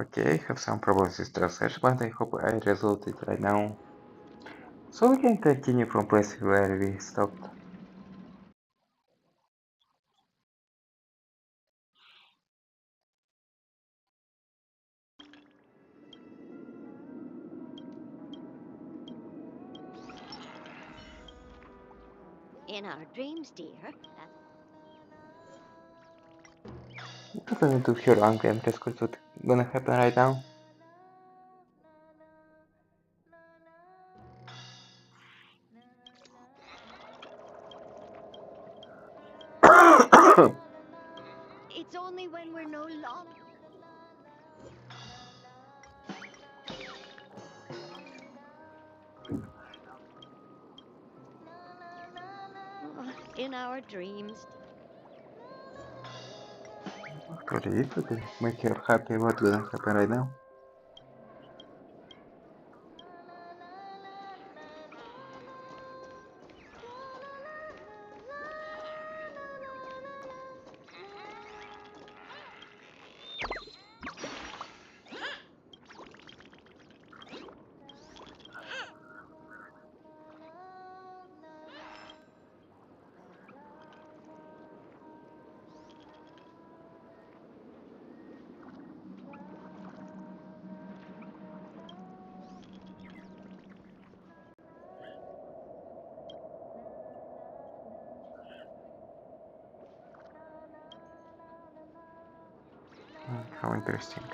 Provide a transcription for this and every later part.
Okay, I have some problems with translation, but I hope I resolved it right now. So we can continue from place where we stopped. In our dreams, dear. What gonna do with your uncle? I'm just what's gonna happen right now. It's only when we're no longer in our dreams. Actually, if we can make her happy, what's gonna happen right now? How interesting.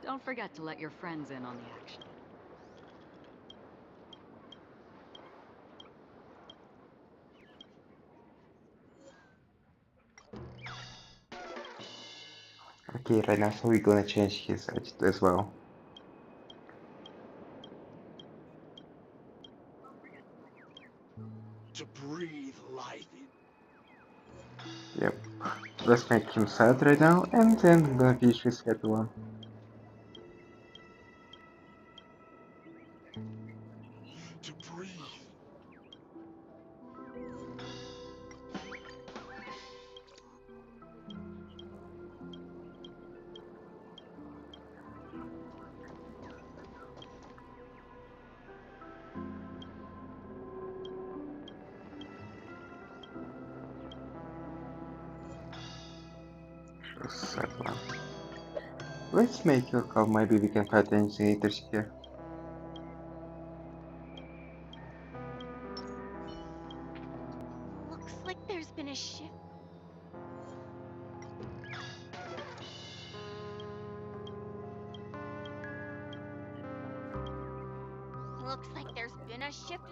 Don't forget to let your friends in on the action. Okay, right now, so we're gonna change his attitude as well. To breathe life in. Yep. Let's make him sad right now, and then I'm gonna finish this happy one. To breathe. Just sad one. Let's make your call. Maybe we can fight anything e.t.c here. Looks like there's been a shift. Looks like there's been a shift.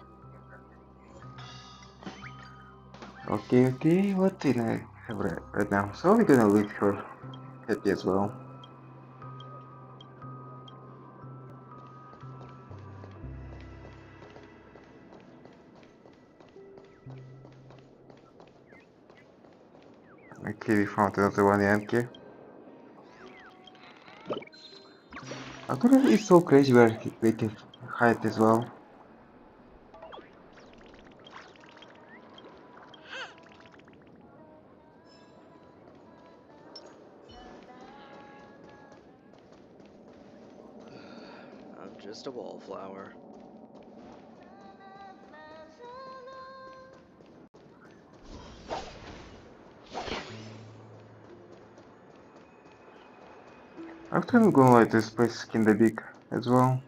Okay, what did I have right now? So we're gonna leave her happy as well. Okay, we found another one Yankee. Actually, it's so crazy where they can hide as well. I'm just a wallflower. Actually, I'm gonna let this place kinda big as well.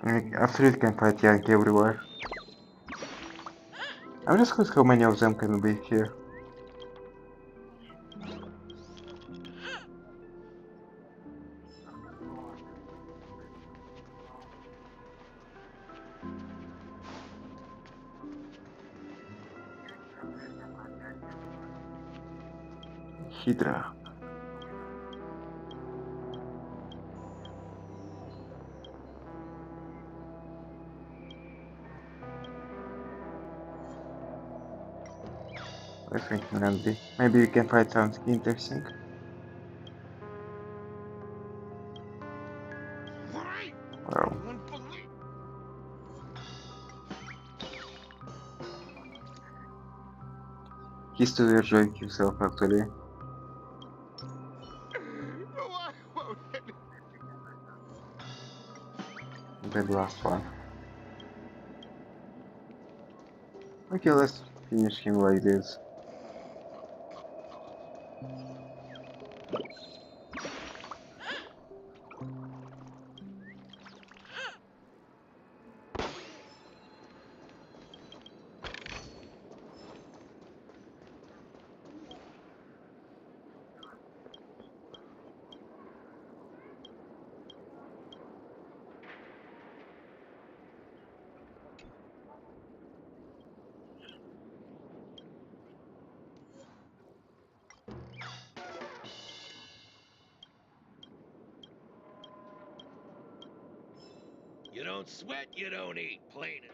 And after it can fight Yankee everywhere. I'm just curious how many of them can be here. Hydra. I think Randy. Maybe we can find something interesting. Right. Wow. You wouldn't believe. He's still enjoying himself actually. Why won't it? The last one. Okay, let's finish him like this. You don't sweat, you don't eat. Plain and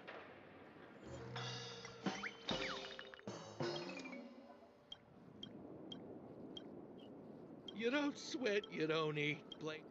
you don't sweat, you don't eat. Plain.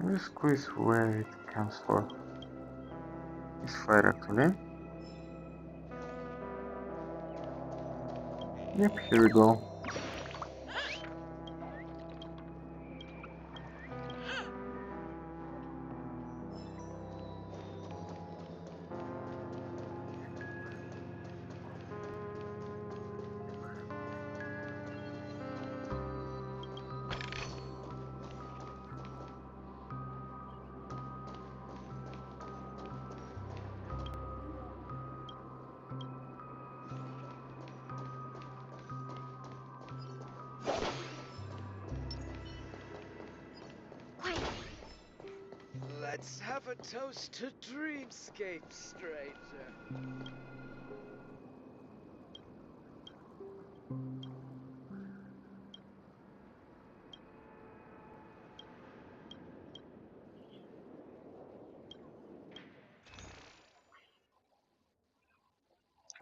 I'm just curious where it comes for. It's fire actually. Yep, here we go. Quiet. Let's have a toast to dreamscape, stranger.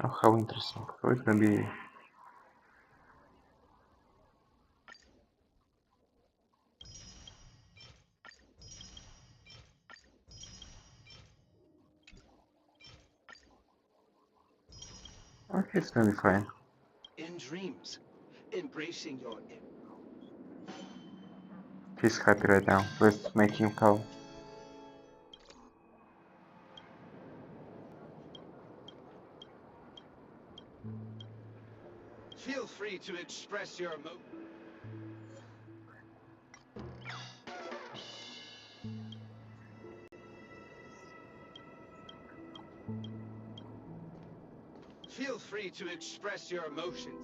Oh, how interesting. So it can be. Okay, it's gonna be fine. In dreams, embracing your. He's happy right now. Let's make him calm. Feel free to express your emotion. Feel free to express your emotions.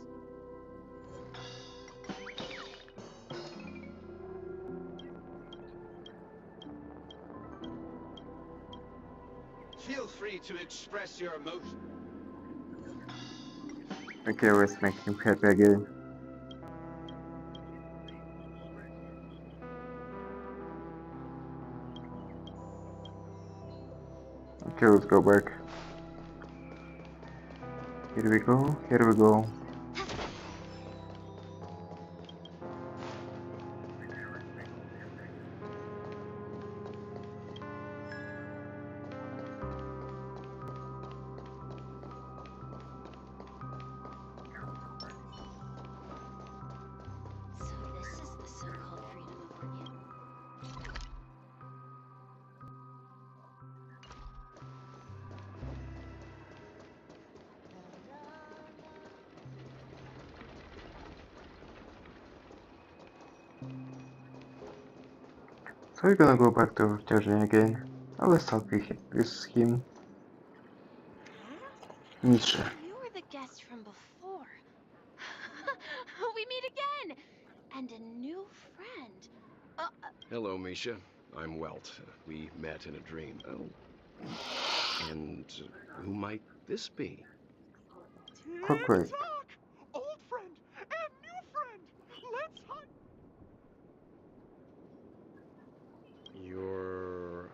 Feel free to express your emotions. Okay, let's make him happy again. Okay, let's go back. Here we go, here we go. So this is the so-called freedom of organ. So we're gonna go back to Georgian again. Now let's talk with him. Nietzsche. You were the guest from before. We meet again! And a new friend. Hello, Misha. I'm Welt. We met in a dream. Oh. And who might this be? Quick wait. Tick-tock! Old friend and new friend! Let's hunt! You're,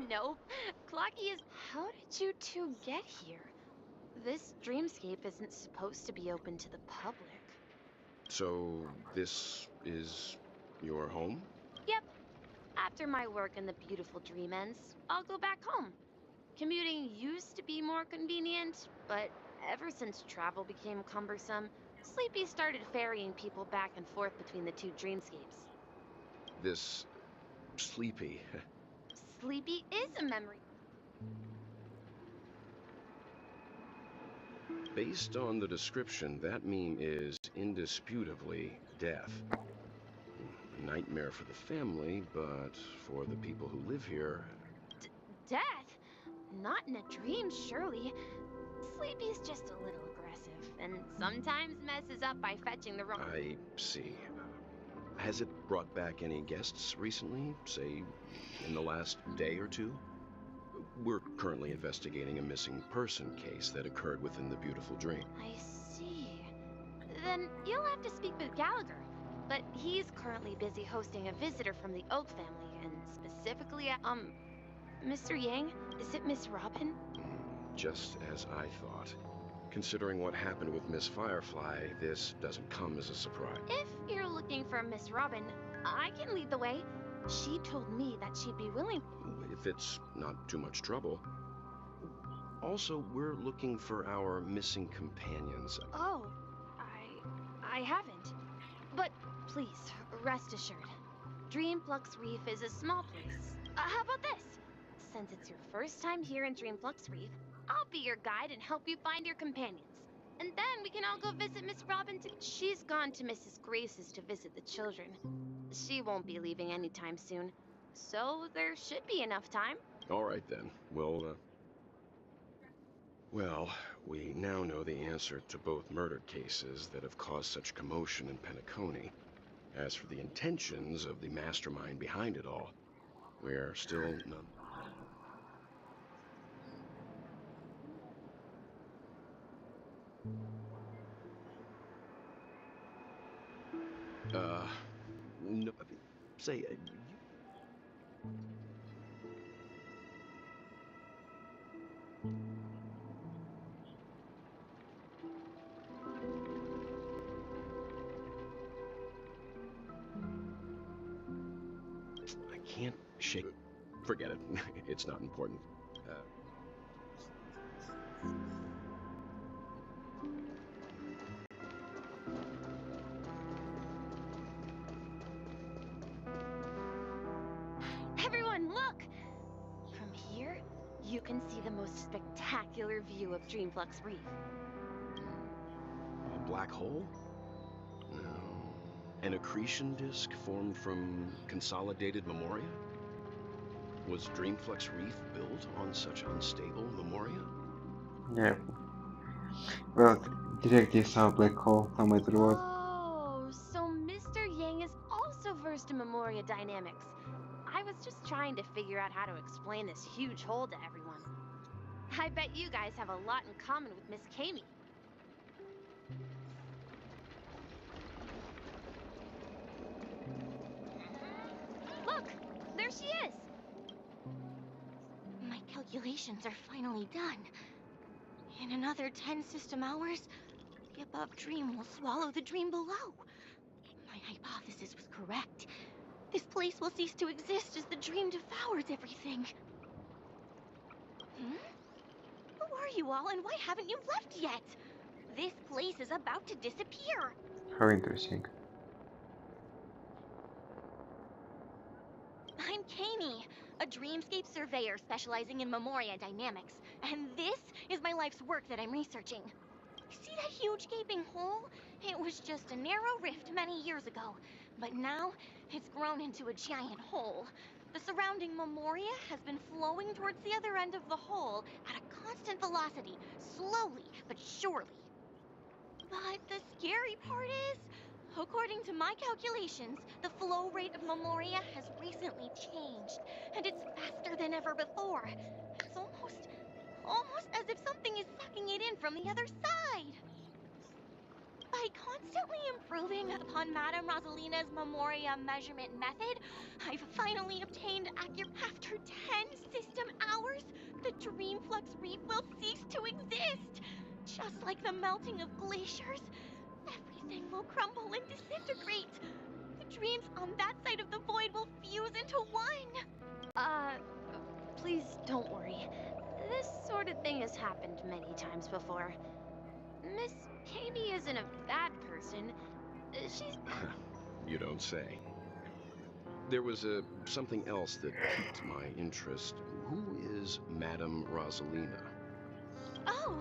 Nope. Clocky is. How did you two get here? This dreamscape isn't supposed to be open to the public. so this is your home? Yep. After my work in the beautiful dream ends, I'll go back home. Commuting used to be more convenient, but ever since travel became cumbersome, Sleepy started ferrying people back and forth between the two dreamscapes. This sleepy. Sleepy is a memory. Based on the description, that meme is indisputably death. Nightmare for the family, but for the people who live here, Death? Not in a dream, surely. Sleepy's just a little aggressive, and sometimes messes up by fetching the wrong. I see. Has it brought back any guests recently? Say, in the last day or two? We're currently investigating a missing person case that occurred within the beautiful dream. I see. Then you'll have to speak with Gallagher. But he's currently busy hosting a visitor from the Oak family, and specifically, Mr. Yang? Is it Miss Robin? Just as I thought. Considering what happened with Miss Firefly, this doesn't come as a surprise. If you're looking for Miss Robin, I can lead the way. She told me that she'd be willing. If it's not too much trouble. Also, we're looking for our missing companions. Oh, I haven't. But please, rest assured. Dreamflux Reef is a small place. How about this? Since it's your first time here in Dreamflux Reef, I'll be your guide and help you find your companions. And then we can all go visit Miss Robin to... She's gone to Mrs. Grace's to visit the children. She won't be leaving anytime soon. So there should be enough time. All right then. Well, we now know the answer to both murder cases that have caused such commotion in Penacony. As for the intentions of the mastermind behind it all, we're still none. No, say, I can't shake. Forget it. It's not important. Everyone, look! From here, you can see the most spectacular view of Dreamflux Reef. A black hole? No. An accretion disk formed from consolidated memoria? Was Dreamflux Reef built on such unstable memoria? Yeah. Well, directly saw a black hole, no matter what. Oh, so Mr. Yang is also versed in Memoria dynamics. I was just trying to figure out how to explain this huge hole to everyone. I bet you guys have a lot in common with Miss Kami. Look, there she is. My calculations are finally done. In another 10 system hours, the above dream will swallow the dream below. My hypothesis was correct. This place will cease to exist as the dream devours everything. Who are you all, and why haven't you left yet? This place is about to disappear. How interesting. I'm Kami, a dreamscape surveyor specializing in Memoria dynamics, and this is my life's work that I'm researching. See that huge gaping hole? It was just a narrow rift many years ago, but now it's grown into a giant hole. The surrounding Memoria has been flowing towards the other end of the hole at a constant velocity, slowly but surely. But the scary part is, According to my calculations, the flow rate of Memoria has recently changed, and it's faster than ever before. It's almost as if something is sucking it in from the other side. By constantly improving upon Madame Rosalina's Memoria measurement method, I've finally obtained accurate. After 10 system hours, the Dreamflux Reef will cease to exist. Just like the melting of glaciers, everything will crumble and disintegrate. The dreams on that side of the void will fuse into one. Please don't worry. This sort of thing has happened many times before. Miss Katie isn't a bad person. She's... You don't say. There was something else that piqued my interest. Who is Madame Rosalina? Oh,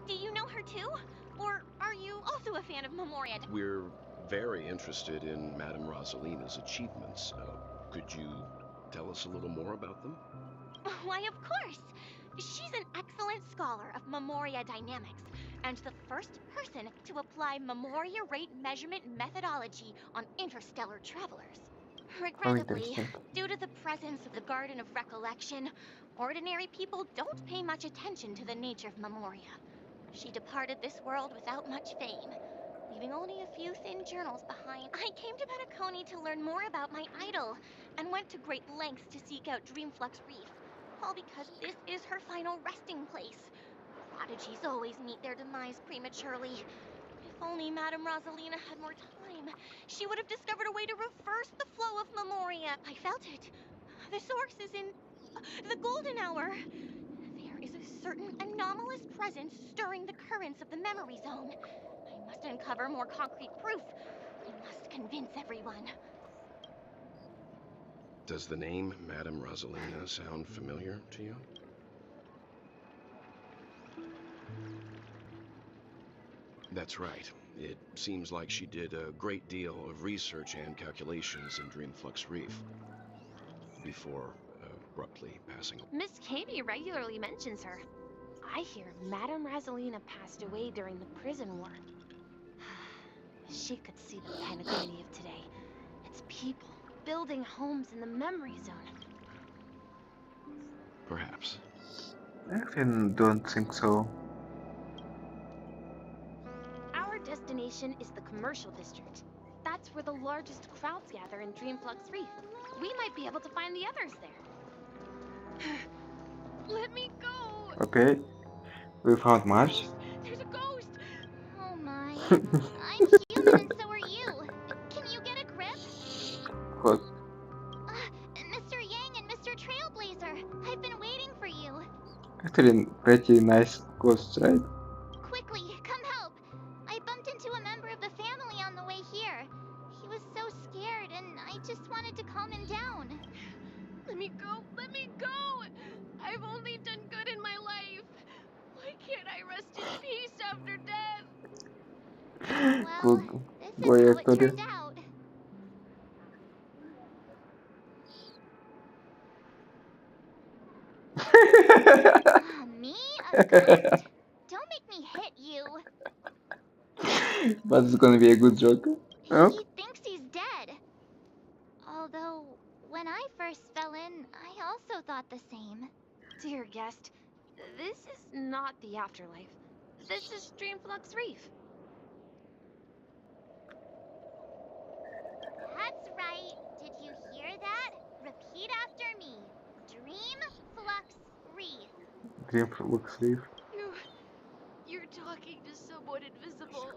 do you know her too? Or are you also a fan of Memoria? We're very interested in Madame Rosalina's achievements. Could you tell us a little more about them? Why, of course. She's an excellent scholar of Memoria dynamics, and the first person to apply Memoria rate measurement methodology on interstellar travelers. Regrettably, interesting. due to the presence of the Garden of Recollection, ordinary people don't pay much attention to the nature of Memoria. She departed this world without much fame, leaving only a few thin journals behind. I came to Penacony to learn more about my idol, and went to great lengths to seek out Dreamflux Reef, all because this is her final resting place. Prodigies always meet their demise prematurely. If only Madame Rosalina had more time, she would have discovered a way to reverse the flow of Memoria. I felt it. The source is in the golden hour. There is a certain anomalous presence stirring the currents of the memory zone. I must uncover more concrete proof. I must convince everyone. Does the name Madame Rosalina sound familiar to you? That's right. It seems like she did a great deal of research and calculations in Dreamflux Reef before abruptly passing away. Miss Katie regularly mentions her. I hear Madame Rosalina passed away during the prison war. She could see the Penacony of today. Its people building homes in the memory zone. Perhaps. I actually don't think so. Our destination is the commercial district. That's where the largest crowds gather in Dreamflux Reef. We might be able to find the others there. Let me go! Okay, we found Mars. There's a ghost! Oh my. I'm human and so are you. Can you get a grip? Cause Mr. Yang and Mr. Trailblazer, I've been waiting for you. actually pretty nice ghosts, right? Quickly, come help. I bumped into a member of the family on the way here. He was so scared and I just wanted to calm him down. Let me go! Let me go! I've only done good in my life. Why can't I rest in peace after death? Well, Good this boy is how it actor. turned out. Me? A ghost? Don't make me hit you. But it's gonna be a good joke. Oh, He thinks he's dead. Although, when I first fell in, I also thought the same. Dear guest, this is not the afterlife. This is Dreamflux Reef. That's right. Did you hear that? Repeat after me. Dream Flux Reef. Dreamflux Reef. You're talking to someone invisible.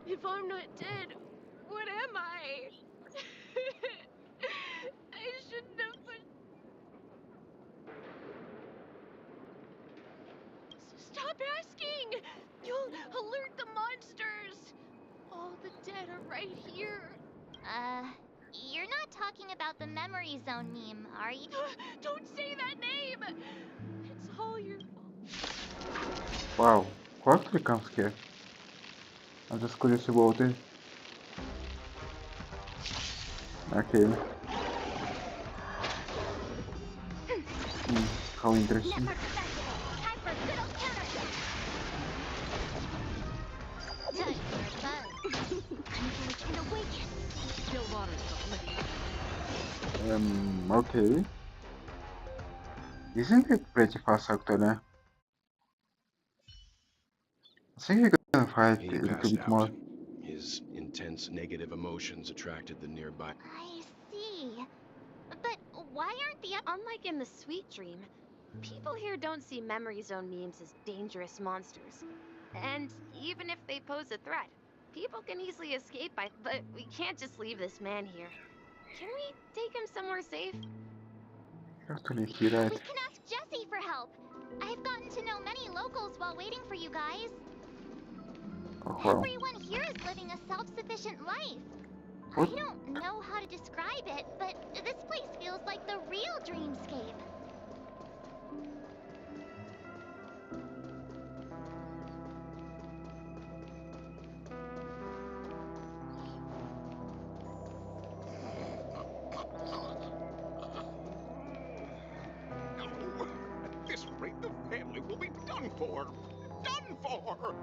If I'm not dead, what am I? I shouldn't have put... Stop asking! You'll alert the monsters! All the dead are right here. You're not talking about the memory zone meme, are you? Don't say that name! It's all your fault. Wow, Quarterly comes here. I'm just curious about it. Okay. How interesting. Network activated. Time for a good old counterattack. Time for a buzz. I'm going to Okay. Isn't it pretty fast actually? I think we're gonna fight He a little passed bit out. more. His intense negative emotions attracted the nearby. I see. But why aren't the Unlike in the Sweet Dream, people here don't see Memory Zone memes as dangerous monsters. And even if they pose a threat, people can easily escape but we can't just leave this man here. Can we take him somewhere safe? Actually, he right. We can ask Jessie for help. I've gotten to know many locals while waiting for you guys. Oh wow. Everyone here is living a self-sufficient life. What? I don't know how to describe it, but this place feels like the real dreamscape. No. At this rate, the family will be done for. Done for!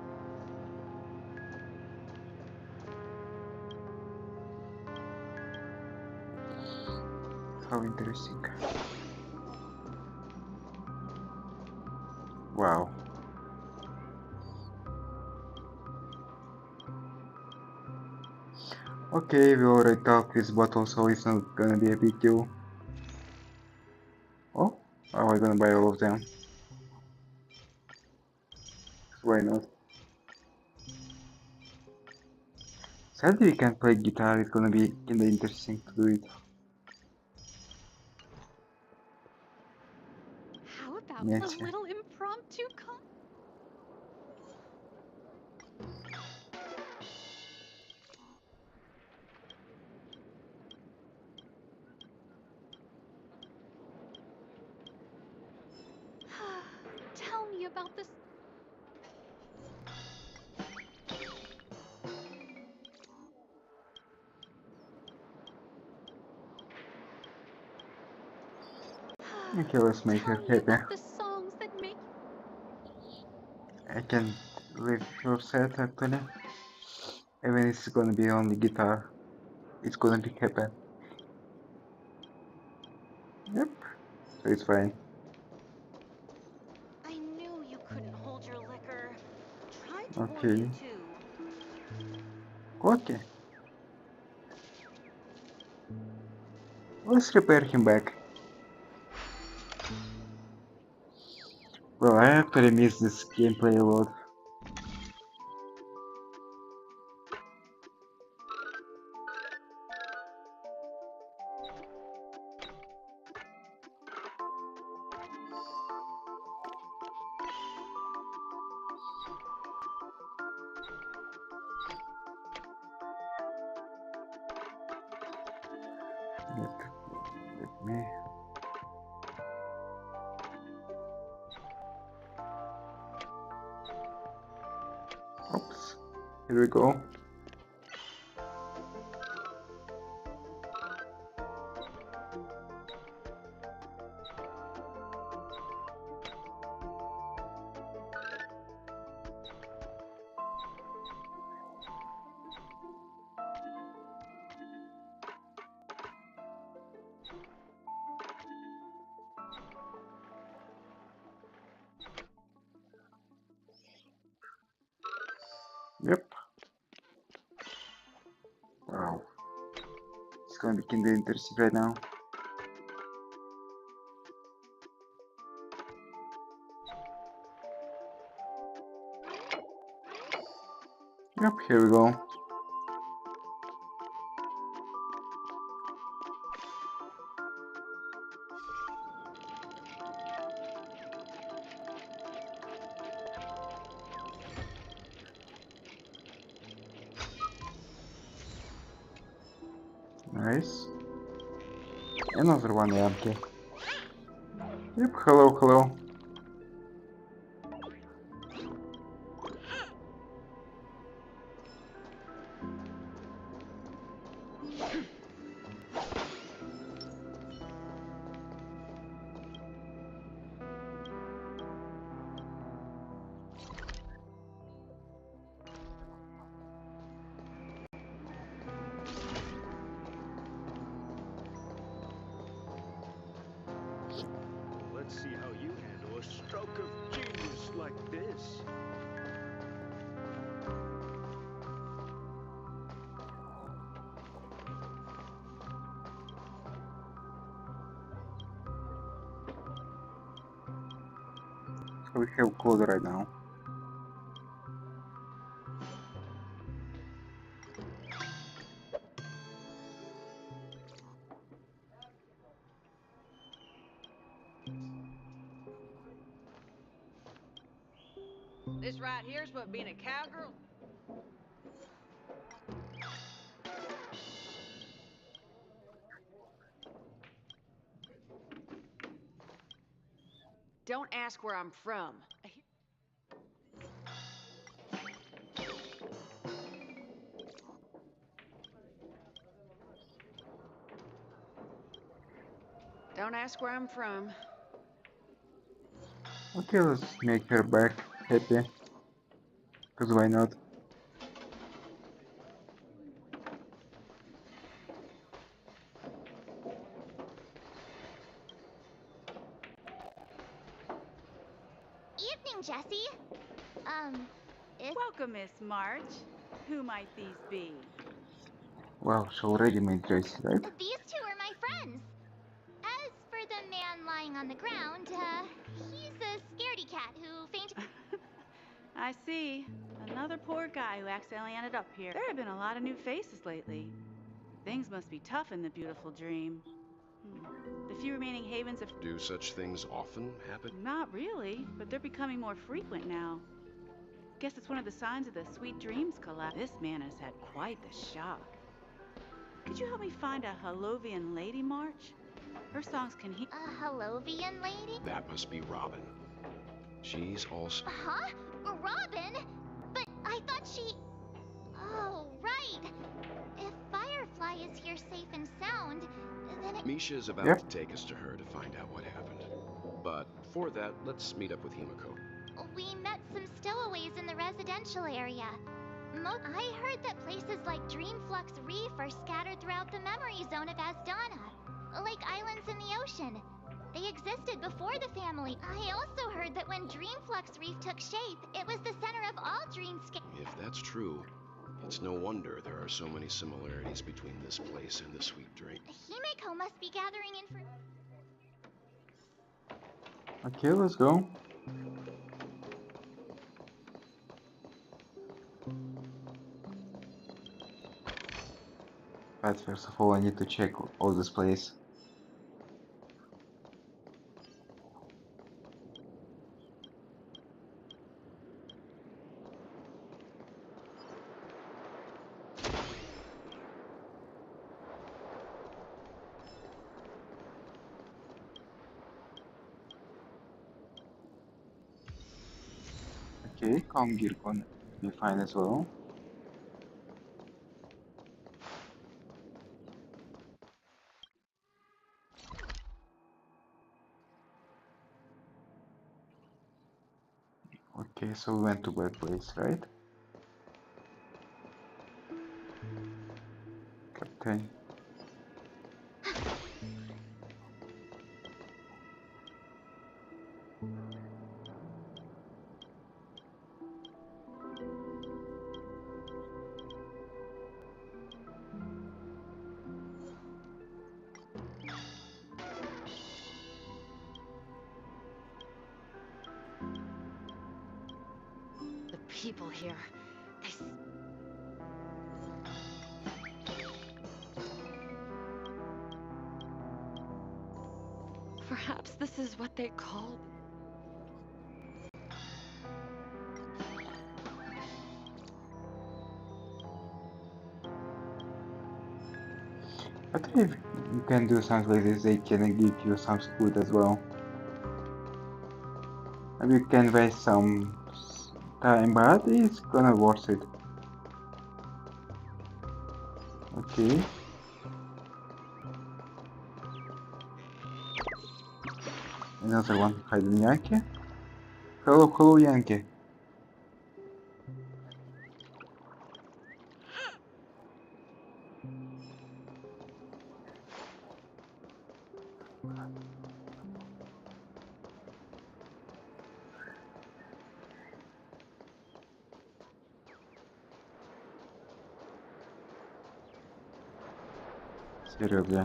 How interesting. Wow. Okay, we already talked with Bottle, so it's not gonna be a big deal. Oh, are we gonna buy all of them? Why not? Sadly, we can't play guitar, it's gonna be kinda interesting to do it. How about a Yes. little impromptu Tell me about this. Okay, let's make her Tell me happy. about the songs that make. I can leave your set actually. Even if it's gonna be only guitar, it's gonna be happy. Yep, so it's fine. I knew you couldn't hold your liquor. Tried to warn you Okay, too. okay. Let's repair him back. Well, I actually miss this gameplay a lot. Let me. Oops. Here we go. Yep. Wow. It's gonna be kinda interesting right now. Yep, here we go. Nice. Another one empty. Yep, hello, hello. we have code right now. This right here's what being a cowgirl. Don't ask where I'm from. Don't ask where I'm from. Okay, let's make her back happy. Cause why not? Evening, Jessie. Is Welcome, Miss March. Who might these be? Well, she already made Tracy, right? these two are my friends. As for the man lying on the ground, he's a scaredy cat who fainted. I see. Another poor guy who accidentally ended up here. There have been a lot of new faces lately. Things must be tough in the beautiful dream. The few remaining havens have... Do such things often happen? Not really, but they're becoming more frequent now. Guess it's one of the signs of the sweet dreams collapse. This man has had quite the shock. Could you help me find a Halovian lady, March? Her songs can heal... A Halovian lady? That must be Robin. She's also... Huh? Robin? But I thought she... Oh, right. If Firefly is here safe and sound, then it... Misha's about Yep. to take us to her to find out what happened. But before that, let's meet up with Himiko. We met some stowaways in the residential area. I heard that places like Dreamflux Reef are scattered throughout the memory zone of Asdana, like islands in the ocean. They existed before the family. I also heard that when Dreamflux Reef took shape, it was the center of all dreamscapes. If that's true, it's no wonder there are so many similarities between this place and the Sweet Dream. Himiko must be gathering Okay, let's go. But first of all, I need to check all this place. Okay, calm gear gonna be fine as well. Okay, so we went to bad place, right? Captain. The people here, perhaps this is what they call... I think if you can do something like this, they can give you some food as well. And you can waste some time, but it's gonna worth it. Okay. Another one, hidden Yankee. Hello, hello, Yankee. Seriously.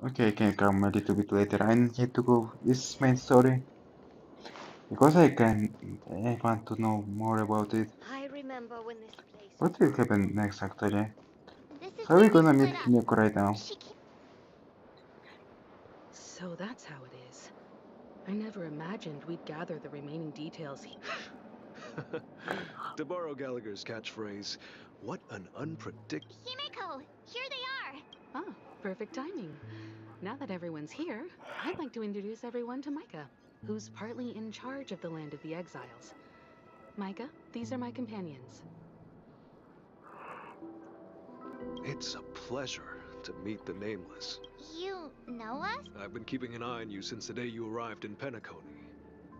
Okay, I can come a little bit later. I need to go this main story because I want to know more about it. I remember when this place What will happen next actually? This is How are where we we gonna split meet up. Himeko right now? She keeps So that's how it is. I never imagined we'd gather the remaining details. To borrow Gallagher's catchphrase, what an unpredictable. Himeko, here they are. Ah, perfect timing. Now that everyone's here, I'd like to introduce everyone to Micah, who's partly in charge of the Land of the Exiles. Micah, these are my companions. It's a pleasure to meet the Nameless. You know us? I've been keeping an eye on you since the day you arrived in Penacony.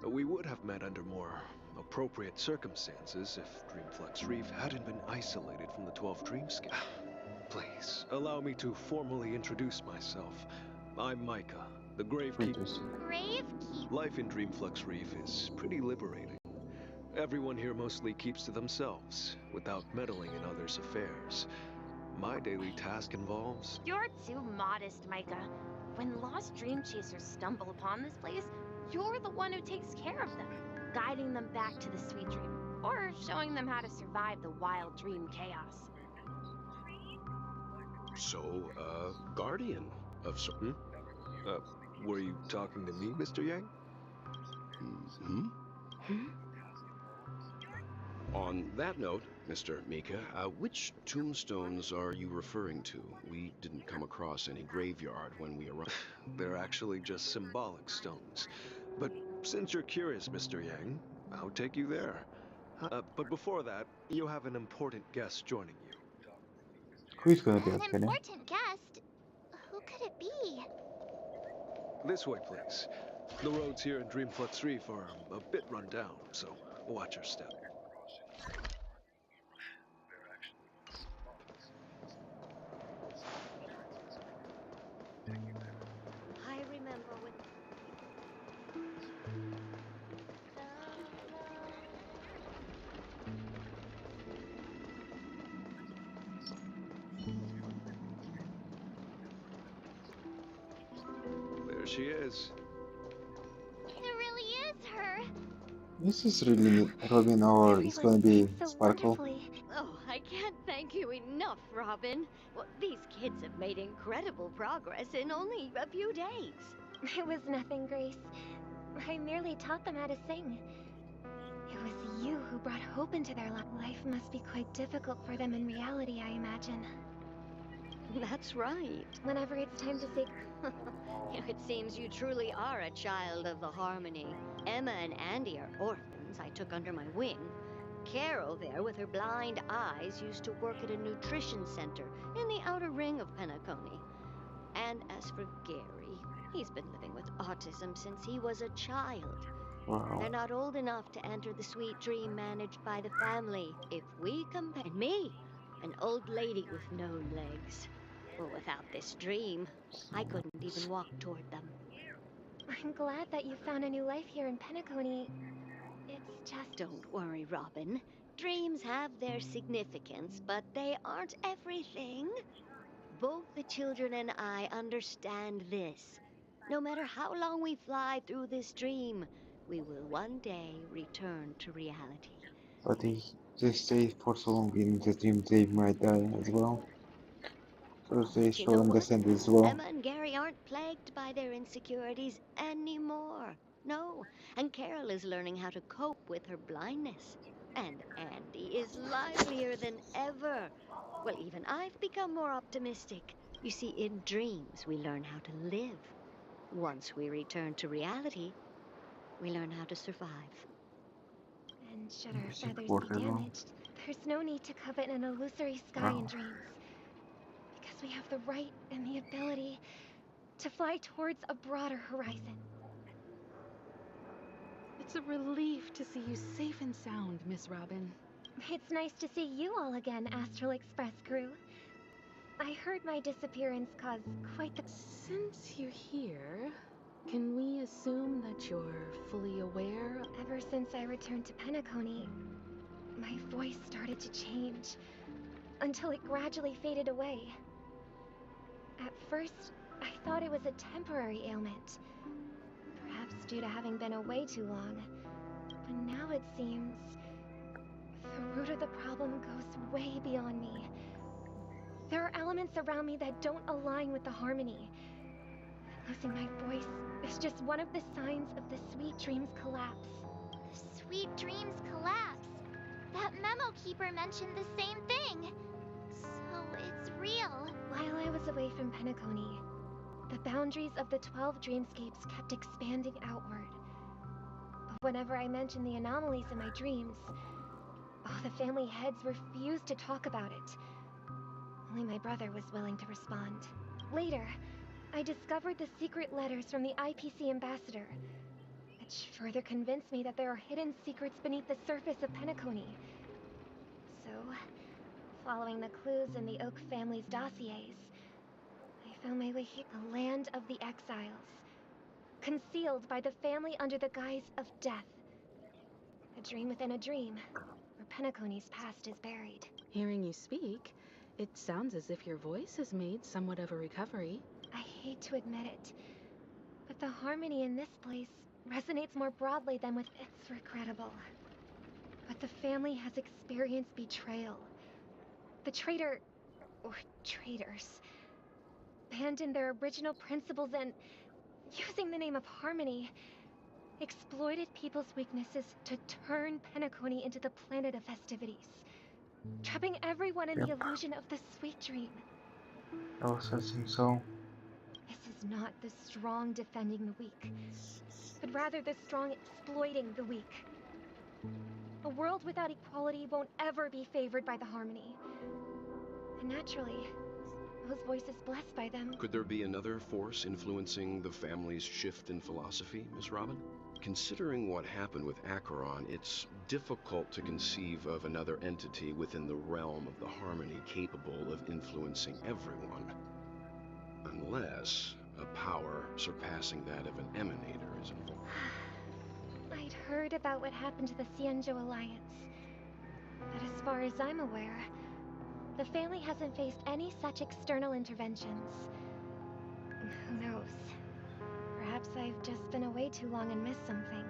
We would have met under more appropriate circumstances if Dreamflux Reef hadn't been isolated from the 12 Dreamscape. Please, allow me to formally introduce myself. I'm Micah, the Gravekeeper. Gravekeeper? Life in Dreamflux Reef is pretty liberating. Everyone here mostly keeps to themselves, without meddling in others' affairs. My daily task involves... You're too modest, Micah. When lost dream chasers stumble upon this place, you're the one who takes care of them, guiding them back to the sweet dream, or showing them how to survive the wild dream chaos. So, guardian of certain. Were you talking to me, Mr. Yang? Hmm? On that note, Mr. Mika, which tombstones are you referring to? We didn't come across any graveyard when we arrived. They're actually just symbolic stones. But since you're curious, Mr. Yang, I'll take you there. But before that, you have an important guest joining you. Who is gonna be An actually? important guest? Who could it be? This way, please. The roads here in Dreamflux Reef are a bit run down, so watch your step. I remember when... There she is. It really is her. This is really Robin or it's gonna Everyone's be done so Sparkle? wonderfully. Oh, I can't thank you enough, Robin. Well, these kids have made incredible progress in only a few days. It was nothing, Grace. I merely taught them how to sing. It was you who brought hope into their life. Life must be quite difficult for them in reality, I imagine. That's right. Whenever it's time to say... It seems you truly are a child of the Harmony. Emma and Andy are orphans I took under my wing. Carol there, with her blind eyes, used to work at a nutrition center in the outer ring of Penacony. And as for Gary, he's been living with autism since he was a child. Wow. They're not old enough to enter the sweet dream managed by the family. If we compare me, an old lady with no legs. Well, without this dream, I couldn't even walk toward them. I'm glad that you found a new life here in Penacony. It's just... Don't worry, Robin. Dreams have their significance, but they aren't everything. Both the children and I understand this. No matter how long we fly through this dream, we will one day return to reality. But they stay for so long in the dream they might die as well. So they But you should know what? understand this as well. Emma and Gary aren't plagued by their insecurities anymore. No, and Carol is learning how to cope with her blindness. And Andy is livelier than ever. Well, even I've become more optimistic. You see, in dreams, we learn how to live. Once we return to reality, we learn how to survive. And should our Music feathers board be as well. damaged, there's no need to covet an illusory sky in dreams. Because we have the right and the ability to fly towards a broader horizon. It's a relief to see you safe and sound, Miss Robin. It's nice to see you all again, Astral Express crew. I heard my disappearance caused quite the... Since you're here, can we assume that you're fully aware? Ever since I returned to Penacony, my voice started to change, until it gradually faded away. At first, I thought it was a temporary ailment. Perhaps due to having been away too long. But now it seems the root of the problem goes way beyond me. There are elements around me that don't align with the harmony. Losing my voice is just one of the signs of the Sweet Dreams collapse. The Sweet Dreams collapse. That memo keeper mentioned the same thing. So it's real. While I was away from Penacony, the boundaries of the 12 dreamscapes kept expanding outward. But whenever I mentioned the anomalies in my dreams, the family heads refused to talk about it. Only my brother was willing to respond. Later, I discovered the secret letters from the e.t.c ambassador, which further convinced me that there are hidden secrets beneath the surface of Penacony. So, following the clues in the Oak family's dossiers, I found my way here, the land of the exiles, concealed by the family under the guise of death. A dream within a dream, where Penacony's past is buried. Hearing you speak, it sounds as if your voice has made somewhat of a recovery. I hate to admit it, but the harmony in this place resonates more broadly than with it's regrettable. But the family has experienced betrayal. The traitor, or traitors, abandoned their original principles and, using the name of harmony, exploited people's weaknesses to turn Penacony into the planet of festivities, trapping everyone in the illusion of the sweet dream. I also think so. This is not the strong defending the weak, but rather the strong exploiting the weak. A world without equality won't ever be favored by the harmony. And naturally, those voices blessed by them. Could there be another force influencing the family's shift in philosophy, Miss Robin? Considering what happened with Acheron, it's difficult to conceive of another entity within the realm of the harmony capable of influencing everyone. Unless a power surpassing that of an emanator is involved. I'd heard about what happened to the Cienjo Alliance, but as far as I'm aware, the family hasn't faced any such external interventions. Who knows? Perhaps I've just been away too long and missed something.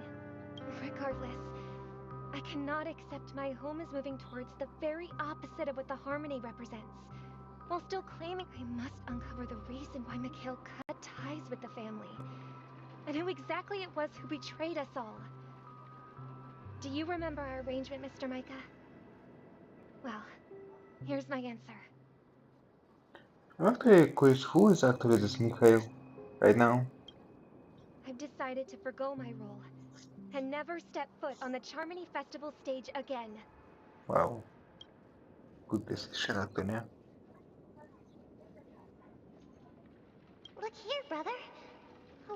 Regardless, I cannot accept my home is moving towards the very opposite of what the harmony represents, while still claiming I must uncover the reason why Mikhail cut ties with the family, and who exactly it was who betrayed us all. Do you remember our arrangement, Mr. Micah? Well, here's my answer. I'm actually curious who is actually this Mikhail right now. I've decided to forgo my role and never step foot on the Charmony Festival stage again. Wow. Good decision actually. Look here, brother.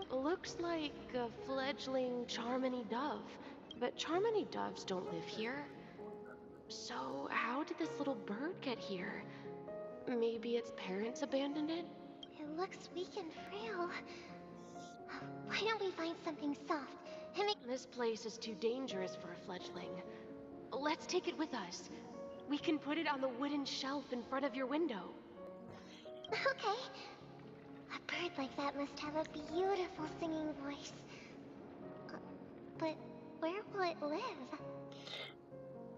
Looks like a fledgling Charmony dove, but Charmony doves don't live here. So how did this little bird get here? Maybe its parents abandoned it? It looks weak and frail. Why don't we find something soft and make... This place is too dangerous for a fledgling. Let's take it with us. We can put it on the wooden shelf in front of your window. Okay. A bird like that must have a beautiful singing voice. But where will it live?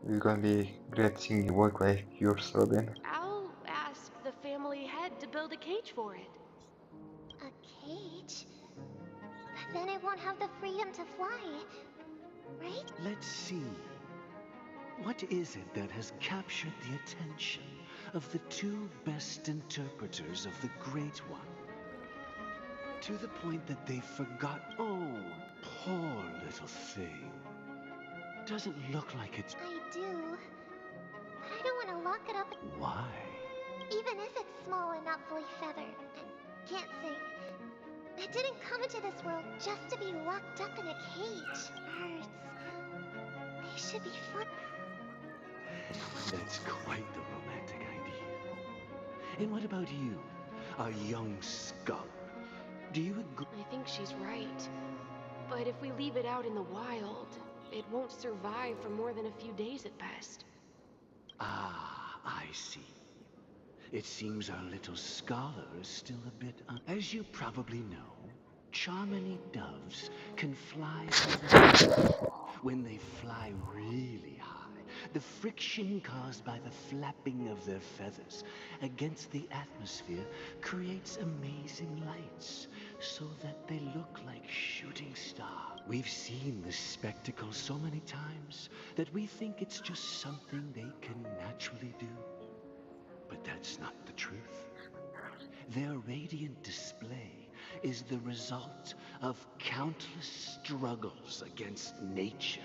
It's gonna be great singing work like yours, Robin. I'll ask the family head to build a cage for it. A cage? But then it won't have the freedom to fly, right? Let's see. What is it that has captured the attention of the two best interpreters of the Great One? To the point that they forgot. Oh, poor little thing. Doesn't look like it's... I do. But I don't want to lock it up. Why? Even if it's small and not fully feathered and can't sing. It didn't come into this world just to be locked up in a cage. Birds. They should be fun. That's quite the romantic idea. And what about you, a young skunk? Do you agree? I think she's right. But if we leave it out in the wild, it won't survive for more than a few days at best. Ah, I see. It seems our little scholar is still a bit As you probably know, Charmony doves can fly when they fly really high. The friction caused by the flapping of their feathers against the atmosphere creates amazing lights so that they look like shooting stars. We've seen this spectacle so many times that we think it's just something they can naturally do. But that's not the truth. Their radiant display is the result of countless struggles against nature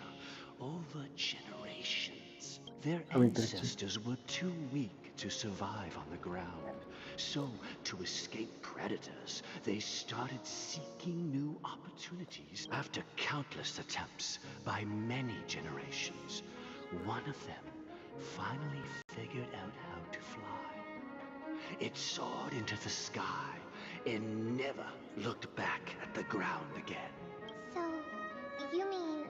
over generations. Their ancestors were too weak to survive on the ground. So, to escape predators, they started seeking new opportunities. After countless attempts by many generations, one of them finally figured out how to fly. It soared into the sky and never looked back at the ground again. So, you mean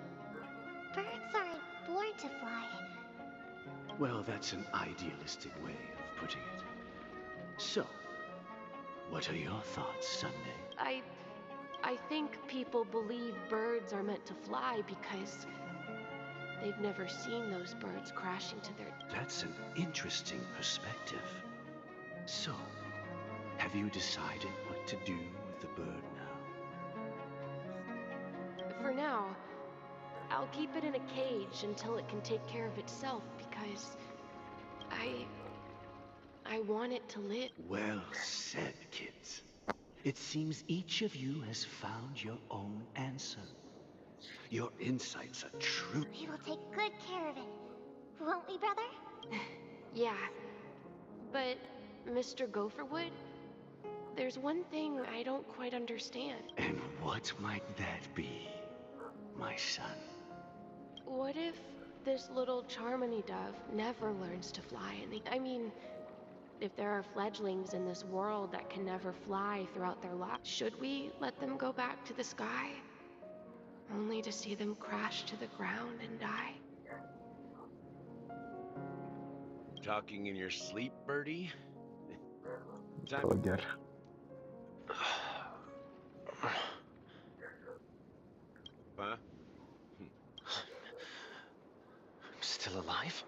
birds aren't born to fly? Well, that's an idealistic way of putting it. So, what are your thoughts, Sunday? I think people believe birds are meant to fly because they've never seen those birds crashing to their... That's an interesting perspective. So, have you decided what to do with the bird now? For now, I'll keep it in a cage until it can take care of itself because I want it to live. Well said, kids. It seems each of you has found your own answer. Your insights are true. We will take good care of it. Won't we, brother? Yeah. But, Mr. Gopherwood, there's one thing I don't quite understand. And what might that be, my son? What if this little Charmony dove never learns to fly? I mean, if there are fledglings in this world that can never fly throughout their lives, should we let them go back to the sky? Only to see them crash to the ground and die? Talking in your sleep, Birdie? Roger. Huh? I'm still alive?